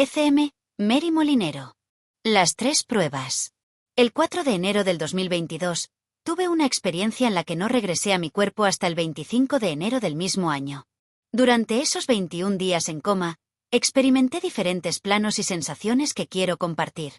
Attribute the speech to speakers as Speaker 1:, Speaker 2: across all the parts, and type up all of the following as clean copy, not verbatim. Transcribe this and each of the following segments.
Speaker 1: ECM, Mary Molinero. Las 3 pruebas. El 4 de enero del 2022, tuve una experiencia en la que no regresé a mi cuerpo hasta el 25 de enero del mismo año. Durante esos 21 días en coma, experimenté diferentes planos y sensaciones que quiero compartir.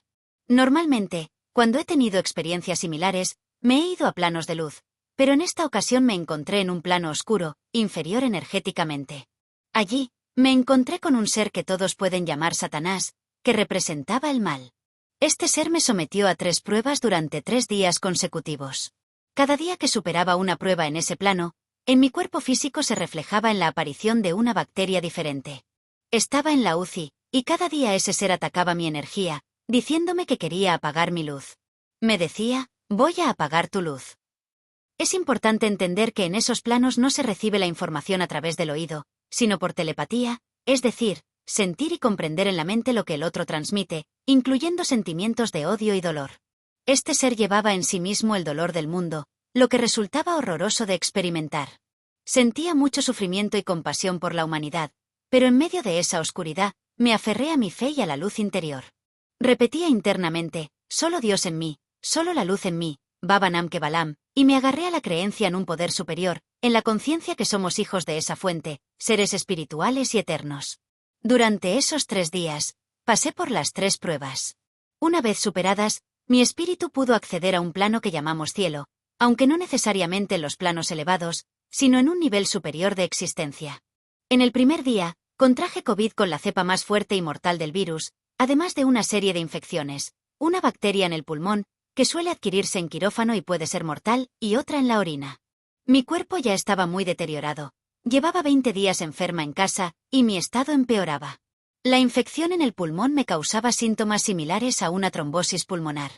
Speaker 1: Normalmente, cuando he tenido experiencias similares, me he ido a planos de luz, pero en esta ocasión me encontré en un plano oscuro, inferior energéticamente. Allí, me encontré con un ser que todos pueden llamar Satanás, que representaba el mal. Este ser me sometió a 3 pruebas durante 3 días consecutivos. Cada día que superaba una prueba en ese plano, en mi cuerpo físico se reflejaba en la aparición de una bacteria diferente. Estaba en la UCI, y cada día ese ser atacaba mi energía, diciéndome que quería apagar mi luz. Me decía, voy a apagar tu luz. Es importante entender que en esos planos no se recibe la información a través del oído, sino por telepatía, es decir, sentir y comprender en la mente lo que el otro transmite, incluyendo sentimientos de odio y dolor. Este ser llevaba en sí mismo el dolor del mundo, lo que resultaba horroroso de experimentar. Sentía mucho sufrimiento y compasión por la humanidad, pero en medio de esa oscuridad, me aferré a mi fe y a la luz interior. Repetía internamente, solo Dios en mí, solo la luz en mí, Baba Nam Ke Balam, y me agarré a la creencia en un poder superior, en la conciencia que somos hijos de esa fuente, seres espirituales y eternos. Durante esos 3 días, pasé por las 3 pruebas. Una vez superadas, mi espíritu pudo acceder a un plano que llamamos cielo, aunque no necesariamente en los planos elevados, sino en un nivel superior de existencia. En el primer día, contraje COVID con la cepa más fuerte y mortal del virus, además de una serie de infecciones, una bacteria en el pulmón, que suele adquirirse en quirófano y puede ser mortal, y otra en la orina. Mi cuerpo ya estaba muy deteriorado. Llevaba 20 días enferma en casa, y mi estado empeoraba. La infección en el pulmón me causaba síntomas similares a una trombosis pulmonar.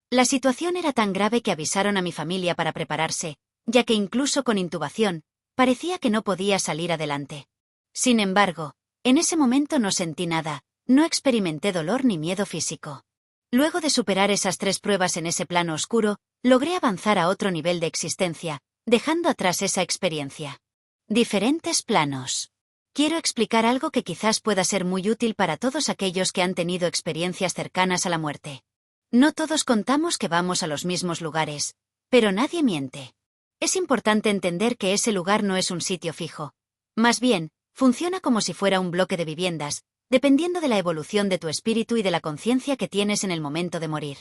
Speaker 1: La situación era tan grave que avisaron a mi familia para prepararse, ya que incluso con intubación, parecía que no podía salir adelante. Sin embargo, en ese momento no sentí nada, no experimenté dolor ni miedo físico. Luego de superar esas 3 pruebas en ese plano oscuro, logré avanzar a otro nivel de existencia, dejando atrás esa experiencia. Diferentes planos. Quiero explicar algo que quizás pueda ser muy útil para todos aquellos que han tenido experiencias cercanas a la muerte. No todos contamos que vamos a los mismos lugares, pero nadie miente. Es importante entender que ese lugar no es un sitio fijo. Más bien, funciona como si fuera un bloque de viviendas, dependiendo de la evolución de tu espíritu y de la conciencia que tienes en el momento de morir.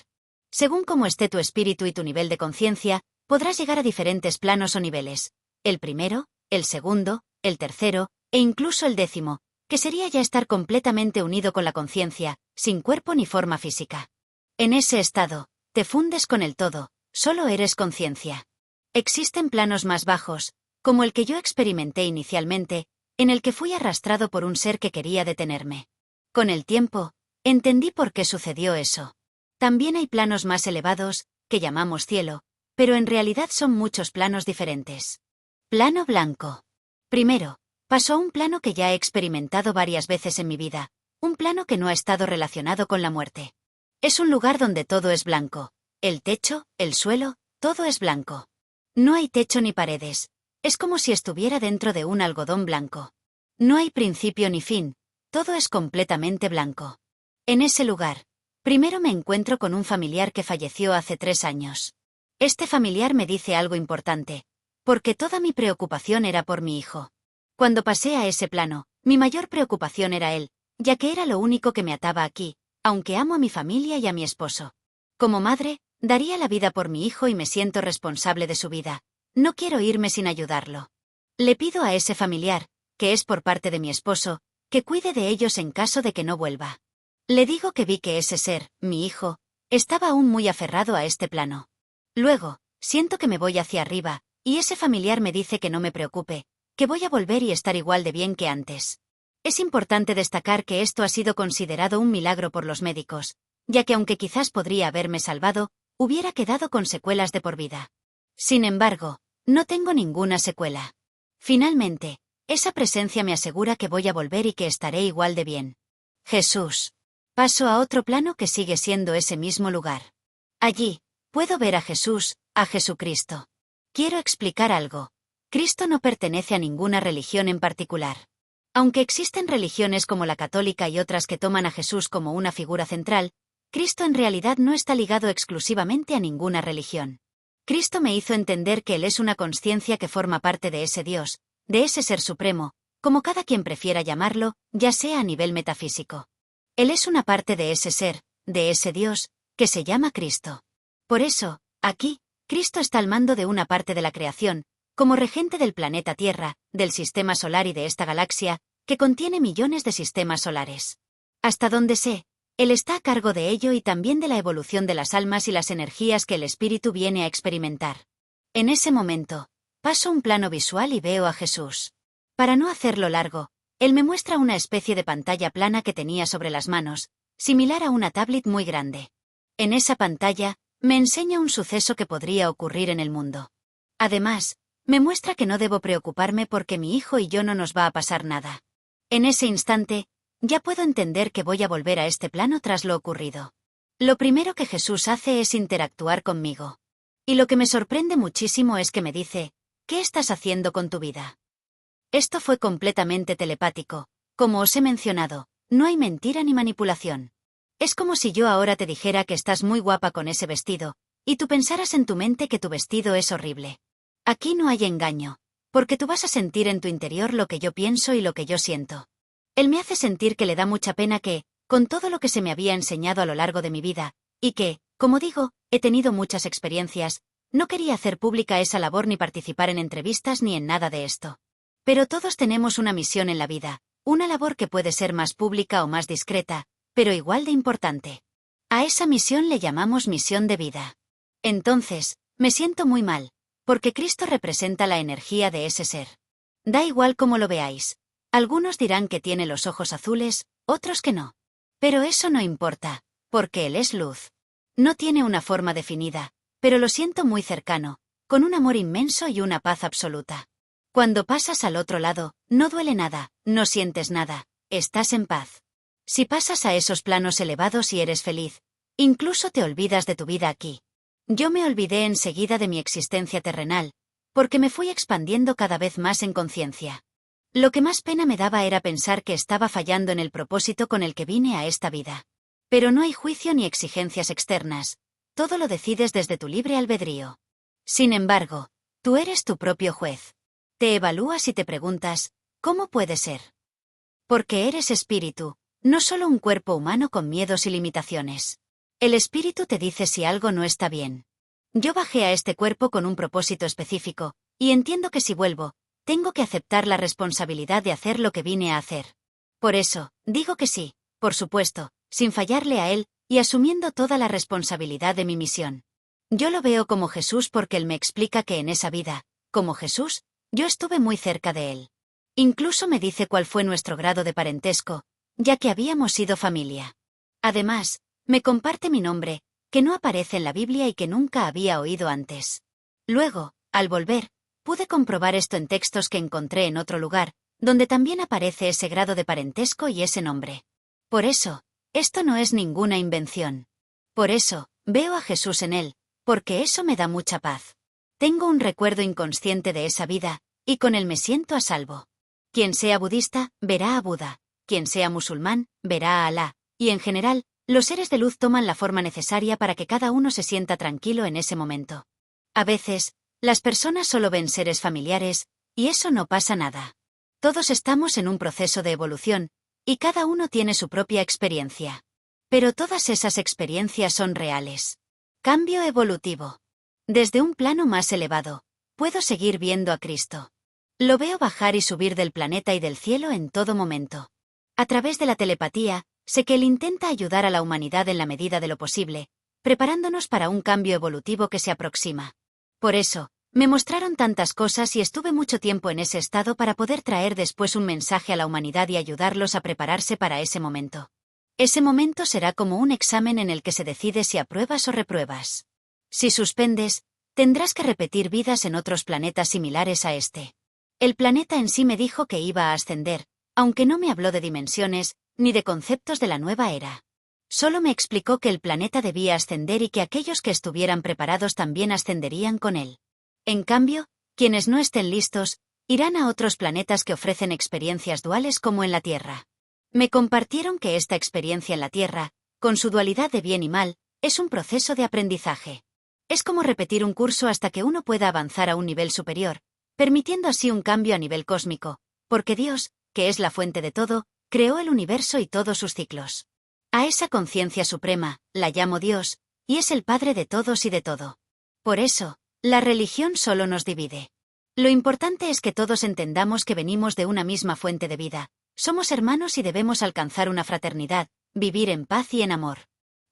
Speaker 1: Según cómo esté tu espíritu y tu nivel de conciencia, podrás llegar a diferentes planos o niveles. El primero, el segundo, el tercero, e incluso el 10º, que sería ya estar completamente unido con la conciencia, sin cuerpo ni forma física. En ese estado, te fundes con el todo, solo eres conciencia. Existen planos más bajos, como el que yo experimenté inicialmente, en el que fui arrastrado por un ser que quería detenerme. Con el tiempo, entendí por qué sucedió eso. También hay planos más elevados, que llamamos cielo, pero en realidad son muchos planos diferentes. Plano blanco. Primero, paso a un plano que ya he experimentado varias veces en mi vida, un plano que no ha estado relacionado con la muerte. Es un lugar donde todo es blanco. El techo, el suelo, todo es blanco. No hay techo ni paredes. Es como si estuviera dentro de un algodón blanco. No hay principio ni fin, todo es completamente blanco. En ese lugar, primero me encuentro con un familiar que falleció hace 3 años. Este familiar me dice algo importante, porque toda mi preocupación era por mi hijo. Cuando pasé a ese plano, mi mayor preocupación era él, ya que era lo único que me ataba aquí, aunque amo a mi familia y a mi esposo. Como madre, daría la vida por mi hijo y me siento responsable de su vida. No quiero irme sin ayudarlo. Le pido a ese familiar, que es por parte de mi esposo, que cuide de ellos en caso de que no vuelva. Le digo que vi que ese ser, mi hijo, estaba aún muy aferrado a este plano. Luego, siento que me voy hacia arriba, y ese familiar me dice que no me preocupe, que voy a volver y estar igual de bien que antes. Es importante destacar que esto ha sido considerado un milagro por los médicos, ya que aunque quizás podría haberme salvado, hubiera quedado con secuelas de por vida. Sin embargo, no tengo ninguna secuela. Finalmente, esa presencia me asegura que voy a volver y que estaré igual de bien. Jesús. Paso a otro plano que sigue siendo ese mismo lugar. Allí, puedo ver a Jesús, a Jesucristo. Quiero explicar algo. Cristo no pertenece a ninguna religión en particular. Aunque existen religiones como la católica y otras que toman a Jesús como una figura central, Cristo en realidad no está ligado exclusivamente a ninguna religión. Cristo me hizo entender que Él es una consciencia que forma parte de ese Dios, de ese Ser Supremo, como cada quien prefiera llamarlo, ya sea a nivel metafísico. Él es una parte de ese ser, de ese Dios, que se llama Cristo. Por eso, aquí, Cristo está al mando de una parte de la creación, como regente del planeta Tierra, del sistema solar y de esta galaxia, que contiene millones de sistemas solares. Hasta donde sé, Él está a cargo de ello y también de la evolución de las almas y las energías que el espíritu viene a experimentar. En ese momento, paso un plano visual y veo a Jesús. Para no hacerlo largo, Él me muestra una especie de pantalla plana que tenía sobre las manos, similar a una tablet muy grande. En esa pantalla, me enseña un suceso que podría ocurrir en el mundo. Además, me muestra que no debo preocuparme porque mi hijo y yo no nos va a pasar nada. En ese instante, ya puedo entender que voy a volver a este plano tras lo ocurrido. Lo primero que Jesús hace es interactuar conmigo. Y lo que me sorprende muchísimo es que me dice, ¿qué estás haciendo con tu vida? Esto fue completamente telepático. Como os he mencionado, no hay mentira ni manipulación. Es como si yo ahora te dijera que estás muy guapa con ese vestido, y tú pensaras en tu mente que tu vestido es horrible. Aquí no hay engaño, porque tú vas a sentir en tu interior lo que yo pienso y lo que yo siento. Él me hace sentir que le da mucha pena que, con todo lo que se me había enseñado a lo largo de mi vida, y que, como digo, he tenido muchas experiencias, no quería hacer pública esa labor ni participar en entrevistas ni en nada de esto. Pero todos tenemos una misión en la vida, una labor que puede ser más pública o más discreta, pero igual de importante. A esa misión le llamamos misión de vida. Entonces, me siento muy mal, porque Cristo representa la energía de ese ser. Da igual cómo lo veáis. Algunos dirán que tiene los ojos azules, otros que no. Pero eso no importa, porque Él es luz. No tiene una forma definida, pero lo siento muy cercano, con un amor inmenso y una paz absoluta. Cuando pasas al otro lado, no duele nada, no sientes nada, estás en paz. Si pasas a esos planos elevados y eres feliz, incluso te olvidas de tu vida aquí. Yo me olvidé enseguida de mi existencia terrenal, porque me fui expandiendo cada vez más en conciencia. Lo que más pena me daba era pensar que estaba fallando en el propósito con el que vine a esta vida. Pero no hay juicio ni exigencias externas, todo lo decides desde tu libre albedrío. Sin embargo, tú eres tu propio juez. Te evalúas y te preguntas, ¿cómo puede ser? Porque eres espíritu, no solo un cuerpo humano con miedos y limitaciones. El espíritu te dice si algo no está bien. Yo bajé a este cuerpo con un propósito específico, y entiendo que si vuelvo, tengo que aceptar la responsabilidad de hacer lo que vine a hacer. Por eso, digo que sí, por supuesto, sin fallarle a Él, y asumiendo toda la responsabilidad de mi misión. Yo lo veo como Jesús porque Él me explica que en esa vida, como Jesús, yo estuve muy cerca de Él. Incluso me dice cuál fue nuestro grado de parentesco, ya que habíamos sido familia. Además, me comparte mi nombre, que no aparece en la Biblia y que nunca había oído antes. Luego, al volver, pude comprobar esto en textos que encontré en otro lugar, donde también aparece ese grado de parentesco y ese nombre. Por eso, esto no es ninguna invención. Por eso, veo a Jesús en él, porque eso me da mucha paz. Tengo un recuerdo inconsciente de esa vida, y con él me siento a salvo. Quien sea budista, verá a Buda. Quien sea musulmán, verá a Alá, y en general, los seres de luz toman la forma necesaria para que cada uno se sienta tranquilo en ese momento. A veces, las personas solo ven seres familiares, y eso no pasa nada. Todos estamos en un proceso de evolución, y cada uno tiene su propia experiencia. Pero todas esas experiencias son reales. Cambio evolutivo. Desde un plano más elevado, puedo seguir viendo a Cristo. Lo veo bajar y subir del planeta y del cielo en todo momento. A través de la telepatía, sé que Él intenta ayudar a la humanidad en la medida de lo posible, preparándonos para un cambio evolutivo que se aproxima. Por eso, me mostraron tantas cosas y estuve mucho tiempo en ese estado para poder traer después un mensaje a la humanidad y ayudarlos a prepararse para ese momento. Ese momento será como un examen en el que se decide si apruebas o repruebas. Si suspendes, tendrás que repetir vidas en otros planetas similares a este. El planeta en sí me dijo que iba a ascender, aunque no me habló de dimensiones, ni de conceptos de la nueva era. Solo me explicó que el planeta debía ascender y que aquellos que estuvieran preparados también ascenderían con él. En cambio, quienes no estén listos, Irán a otros planetas que ofrecen experiencias duales como en la Tierra. Me compartieron que esta experiencia en la Tierra, con su dualidad de bien y mal, es un proceso de aprendizaje. Es como repetir un curso hasta que uno pueda avanzar a un nivel superior, permitiendo así un cambio a nivel cósmico, porque Dios, que es la fuente de todo, creó el universo y todos sus ciclos. A esa conciencia suprema, la llamo Dios, y es el Padre de todos y de todo. Por eso, la religión solo nos divide. Lo importante es que todos entendamos que venimos de una misma fuente de vida, somos hermanos y debemos alcanzar una fraternidad, vivir en paz y en amor.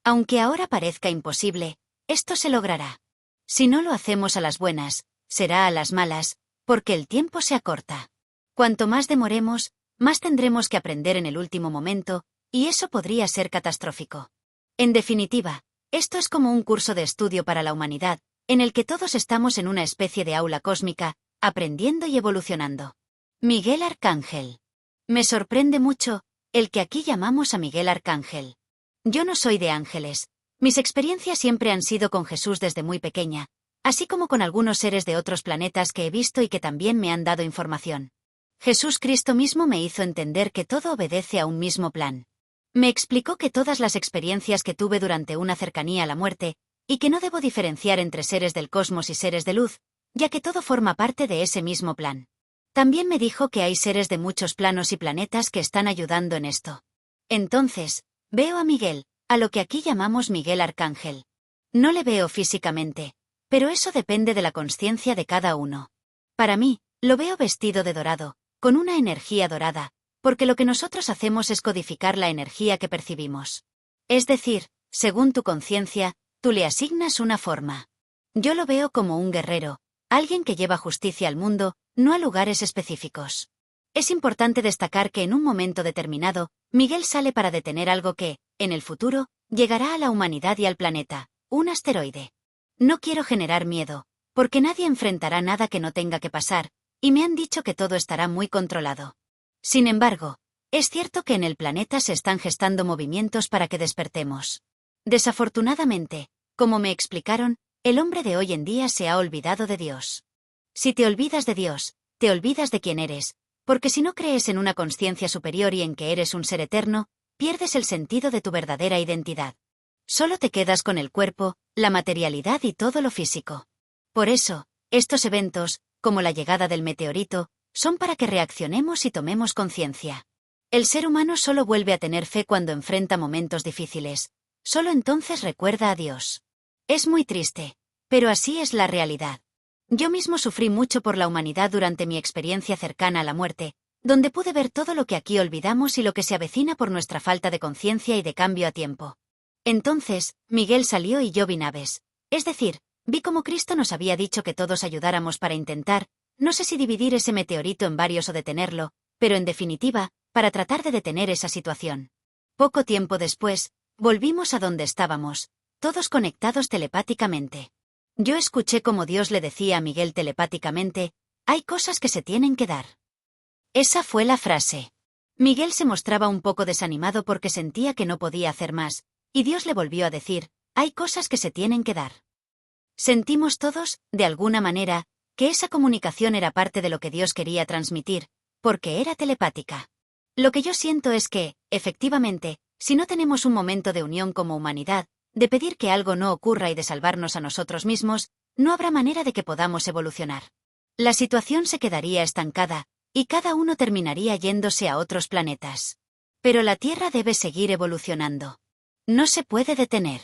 Speaker 1: Aunque ahora parezca imposible, esto se logrará. Si no lo hacemos a las buenas, será a las malas, porque el tiempo se acorta. Cuanto más demoremos, más tendremos que aprender en el último momento, y eso podría ser catastrófico. En definitiva, esto es como un curso de estudio para la humanidad, en el que todos estamos en una especie de aula cósmica, aprendiendo y evolucionando. Miguel Arcángel. Me sorprende mucho, el que aquí llamamos a Miguel Arcángel. Yo no soy de ángeles. Mis experiencias siempre han sido con Jesús desde muy pequeña, así como con algunos seres de otros planetas que he visto y que también me han dado información. Jesús Cristo mismo me hizo entender que todo obedece a un mismo plan. Me explicó que todas las experiencias que tuve durante una cercanía a la muerte, y que no debo diferenciar entre seres del cosmos y seres de luz, ya que todo forma parte de ese mismo plan. También me dijo que hay seres de muchos planos y planetas que están ayudando en esto. Entonces, veo a Miguel, a lo que aquí llamamos Miguel Arcángel. No le veo físicamente, pero eso depende de la consciencia de cada uno. Para mí, lo veo vestido de dorado, con una energía dorada, porque lo que nosotros hacemos es codificar la energía que percibimos. Es decir, según tu conciencia, tú le asignas una forma. Yo lo veo como un guerrero, alguien que lleva justicia al mundo, no a lugares específicos. Es importante destacar que en un momento determinado, Miguel sale para detener algo que, en el futuro, llegará a la humanidad y al planeta, un asteroide. No quiero generar miedo, porque nadie enfrentará nada que no tenga que pasar, y me han dicho que todo estará muy controlado. Sin embargo, es cierto que en el planeta se están gestando movimientos para que despertemos. Desafortunadamente, como me explicaron, el hombre de hoy en día se ha olvidado de Dios. Si te olvidas de Dios, te olvidas de quién eres, porque si no crees en una conciencia superior y en que eres un ser eterno, pierdes el sentido de tu verdadera identidad. Solo te quedas con el cuerpo, la materialidad y todo lo físico. Por eso, estos eventos, como la llegada del meteorito, son para que reaccionemos y tomemos conciencia. El ser humano solo vuelve a tener fe cuando enfrenta momentos difíciles. Solo entonces recuerda a Dios. Es muy triste, pero así es la realidad. Yo mismo sufrí mucho por la humanidad durante mi experiencia cercana a la muerte, donde pude ver todo lo que aquí olvidamos y lo que se avecina por nuestra falta de conciencia y de cambio a tiempo. Entonces, Miguel salió y yo vi naves. Es decir, vi como Cristo nos había dicho que todos ayudáramos para intentar, no sé si dividir ese meteorito en varios o detenerlo, pero en definitiva, para tratar de detener esa situación. Poco tiempo después, volvimos a donde estábamos, todos conectados telepáticamente. Yo escuché como Dios le decía a Miguel telepáticamente, hay cosas que se tienen que dar. Esa fue la frase. Miguel se mostraba un poco desanimado porque sentía que no podía hacer más, y Dios le volvió a decir, hay cosas que se tienen que dar. Sentimos todos, de alguna manera, que esa comunicación era parte de lo que Dios quería transmitir, porque era telepática. Lo que yo siento es que, efectivamente, si no tenemos un momento de unión como humanidad, de pedir que algo no ocurra y de salvarnos a nosotros mismos, no habrá manera de que podamos evolucionar. La situación se quedaría estancada, y cada uno terminaría yéndose a otros planetas. Pero la Tierra debe seguir evolucionando. No se puede detener.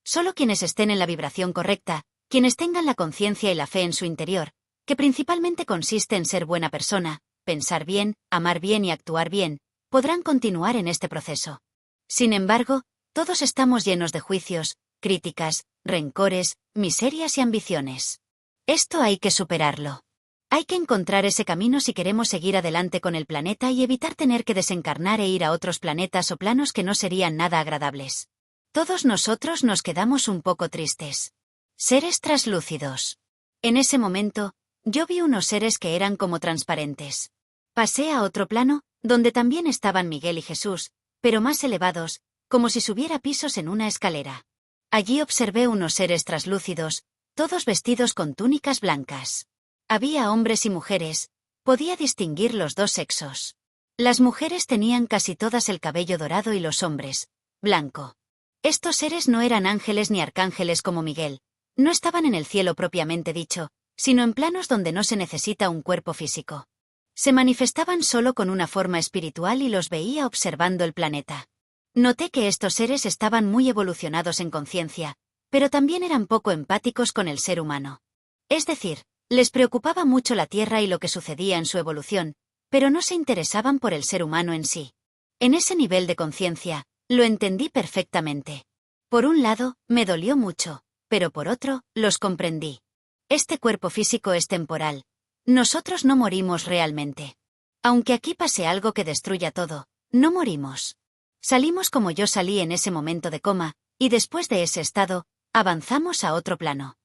Speaker 1: Solo quienes estén en la vibración correcta, quienes tengan la conciencia y la fe en su interior, que principalmente consiste en ser buena persona, pensar bien, amar bien y actuar bien, podrán continuar en este proceso. Sin embargo, todos estamos llenos de juicios, críticas, rencores, miserias y ambiciones. Esto hay que superarlo. Hay que encontrar ese camino si queremos seguir adelante con el planeta y evitar tener que desencarnar e ir a otros planetas o planos que no serían nada agradables. Todos nosotros nos quedamos un poco tristes. Seres traslúcidos. En ese momento, yo vi unos seres que eran como transparentes. Pasé a otro plano, donde también estaban Miguel y Jesús, pero más elevados, como si subiera pisos en una escalera. Allí observé unos seres traslúcidos, todos vestidos con túnicas blancas. Había hombres y mujeres, Podía distinguir los dos sexos. Las mujeres tenían casi todas el cabello dorado y los hombres, blanco. Estos seres no eran ángeles ni arcángeles como Miguel, no estaban en el cielo propiamente dicho, sino en planos donde no se necesita un cuerpo físico. Se manifestaban solo con una forma espiritual y los veía observando el planeta. Noté que estos seres estaban muy evolucionados en conciencia, pero también eran poco empáticos con el ser humano. Es decir, les preocupaba mucho la Tierra y lo que sucedía en su evolución, pero no se interesaban por el ser humano en sí. En ese nivel de conciencia, lo entendí perfectamente. Por un lado, me dolió mucho, pero por otro, los comprendí. Este cuerpo físico es temporal. Nosotros no morimos realmente. Aunque aquí pase algo que destruya todo, no morimos. Salimos como yo salí en ese momento de coma, y después de ese estado, avanzamos a otro plano.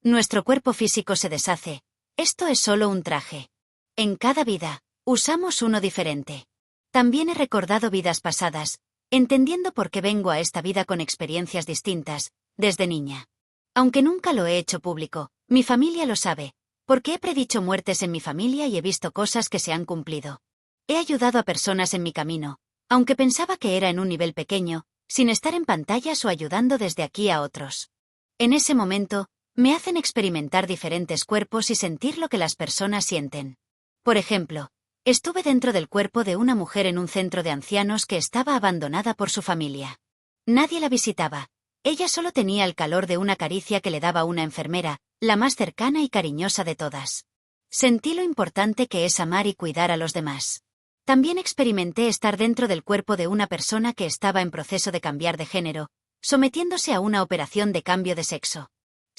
Speaker 1: Nuestro cuerpo físico se deshace. Esto es solo un traje. En cada vida, usamos uno diferente. También he recordado vidas pasadas, entendiendo por qué vengo a esta vida con experiencias distintas, desde niña. Aunque nunca lo he hecho público, mi familia lo sabe, porque he predicho muertes en mi familia y he visto cosas que se han cumplido. He ayudado a personas en mi camino, aunque pensaba que era en un nivel pequeño, sin estar en pantallas o ayudando desde aquí a otros. En ese momento, me hacen experimentar diferentes cuerpos y sentir lo que las personas sienten. Por ejemplo, estuve dentro del cuerpo de una mujer en un centro de ancianos que estaba abandonada por su familia. Nadie la visitaba. Ella solo tenía el calor de una caricia que le daba una enfermera, la más cercana y cariñosa de todas. Sentí lo importante que es amar y cuidar a los demás. También experimenté estar dentro del cuerpo de una persona que estaba en proceso de cambiar de género, sometiéndose a una operación de cambio de sexo.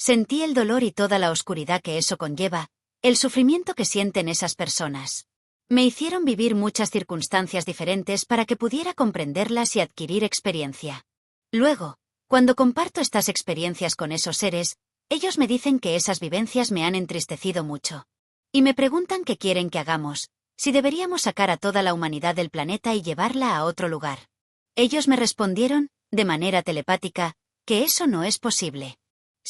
Speaker 1: Sentí el dolor y toda la oscuridad que eso conlleva, el sufrimiento que sienten esas personas. Me hicieron vivir muchas circunstancias diferentes para que pudiera comprenderlas y adquirir experiencia. Luego, cuando comparto estas experiencias con esos seres, ellos me dicen que esas vivencias me han entristecido mucho. Y me preguntan qué quieren que hagamos, si deberíamos sacar a toda la humanidad del planeta y llevarla a otro lugar. Ellos me respondieron, de manera telepática, que eso no es posible.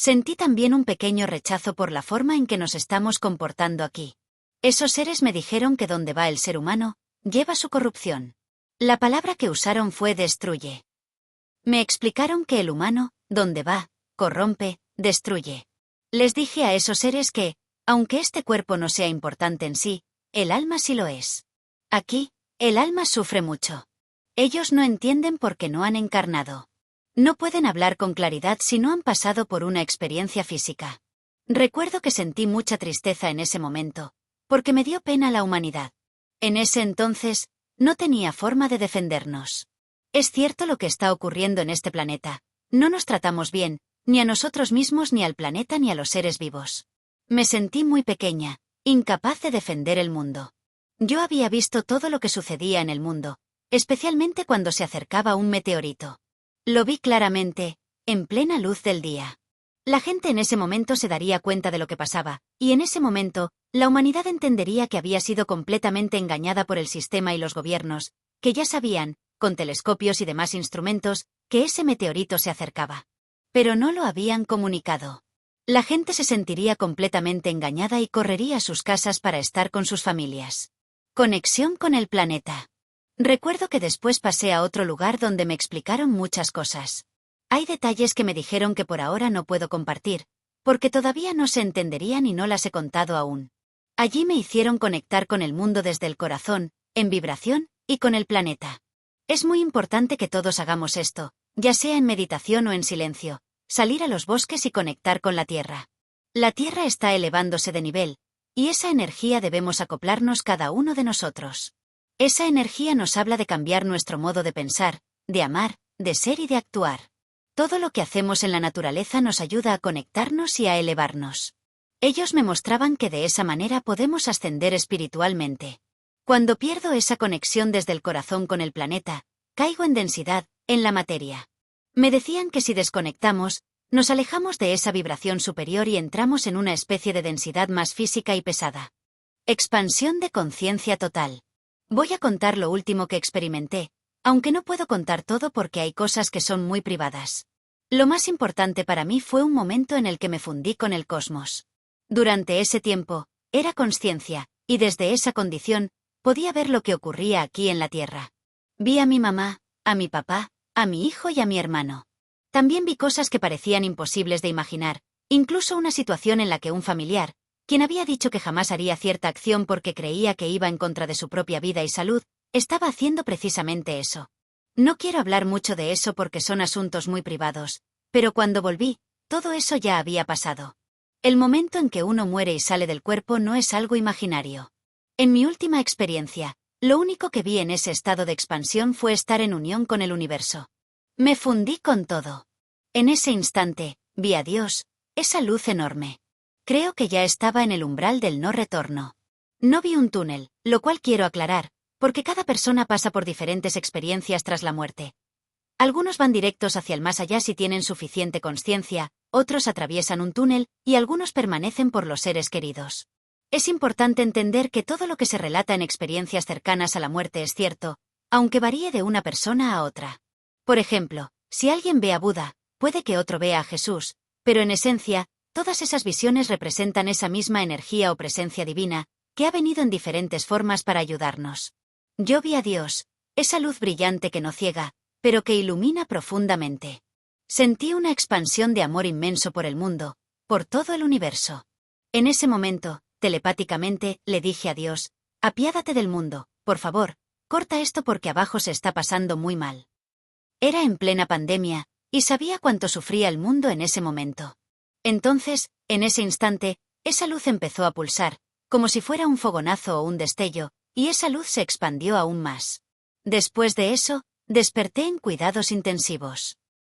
Speaker 1: Sentí también un pequeño rechazo por la forma en que nos estamos comportando aquí. Esos seres me dijeron que donde va el ser humano, lleva su corrupción. La palabra que usaron fue destruye. Me explicaron que el humano, donde va, corrompe, destruye. Les dije a esos seres que, aunque este cuerpo no sea importante en sí, el alma sí lo es. Aquí, el alma sufre mucho. Ellos no entienden por qué no han encarnado. No pueden hablar con claridad si no han pasado por una experiencia física. Recuerdo que sentí mucha tristeza en ese momento, porque me dio pena la humanidad. En ese entonces, no tenía forma de defendernos. Es cierto lo que está ocurriendo en este planeta. No nos tratamos bien, ni a nosotros mismos ni al planeta ni a los seres vivos. Me sentí muy pequeña, incapaz de defender el mundo. Yo había visto todo lo que sucedía en el mundo, especialmente cuando se acercaba un meteorito. Lo vi claramente, en plena luz del día. La gente en ese momento se daría cuenta de lo que pasaba, y en ese momento, la humanidad entendería que había sido completamente engañada por el sistema y los gobiernos, que ya sabían, con telescopios y demás instrumentos, que ese meteorito se acercaba. Pero no lo habían comunicado. La gente se sentiría completamente engañada y correría a sus casas para estar con sus familias. Conexión con el planeta. Recuerdo que después pasé a otro lugar donde me explicaron muchas cosas. Hay detalles que me dijeron que por ahora no puedo compartir, porque todavía no se entenderían y no las he contado aún. Allí me hicieron conectar con el mundo desde el corazón, en vibración, y con el planeta. Es muy importante que todos hagamos esto, ya sea en meditación o en silencio, salir a los bosques y conectar con la Tierra. La Tierra está elevándose de nivel, y esa energía debemos acoplarnos cada uno de nosotros. Esa energía nos habla de cambiar nuestro modo de pensar, de amar, de ser y de actuar. Todo lo que hacemos en la naturaleza nos ayuda a conectarnos y a elevarnos. Ellos me mostraban que de esa manera podemos ascender espiritualmente. Cuando pierdo esa conexión desde el corazón con el planeta, caigo en densidad, en la materia. Me decían que si desconectamos, nos alejamos de esa vibración superior y entramos en una especie de densidad más física y pesada. Expansión de conciencia total. Voy a contar lo último que experimenté, aunque no puedo contar todo porque hay cosas que son muy privadas. Lo más importante para mí fue un momento en el que me fundí con el cosmos. Durante ese tiempo, era consciencia, y desde esa condición, podía ver lo que ocurría aquí en la Tierra. Vi a mi mamá, a mi papá, a mi hijo y a mi hermano. También vi cosas que parecían imposibles de imaginar, incluso una situación en la que un familiar, quien había dicho que jamás haría cierta acción porque creía que iba en contra de su propia vida y salud, estaba haciendo precisamente eso. No quiero hablar mucho de eso porque son asuntos muy privados, pero cuando volví, todo eso ya había pasado. El momento en que uno muere y sale del cuerpo no es algo imaginario. En mi última experiencia, lo único que vi en ese estado de expansión fue estar en unión con el universo. Me fundí con todo. En ese instante, vi a Dios, esa luz enorme. Creo que ya estaba en el umbral del no retorno. No vi un túnel, lo cual quiero aclarar, porque cada persona pasa por diferentes experiencias tras la muerte. Algunos van directos hacia el más allá si tienen suficiente consciencia, otros atraviesan un túnel, y algunos permanecen por los seres queridos. Es importante entender que todo lo que se relata en experiencias cercanas a la muerte es cierto, aunque varíe de una persona a otra. Por ejemplo, si alguien ve a Buda, puede que otro vea a Jesús, pero en esencia, todas esas visiones representan esa misma energía o presencia divina, que ha venido en diferentes formas para ayudarnos. Yo vi a Dios, esa luz brillante que no ciega, pero que ilumina profundamente. Sentí una expansión de amor inmenso por el mundo, por todo el universo. En ese momento, telepáticamente, le dije a Dios, apiádate del mundo, por favor, corta esto porque abajo se está pasando muy mal. Era en plena pandemia, y sabía cuánto sufría el mundo en ese momento. Entonces, en ese instante, esa luz empezó a pulsar, como si fuera un fogonazo o un destello, y esa luz se expandió aún más. Después de eso, desperté en cuidados intensivos.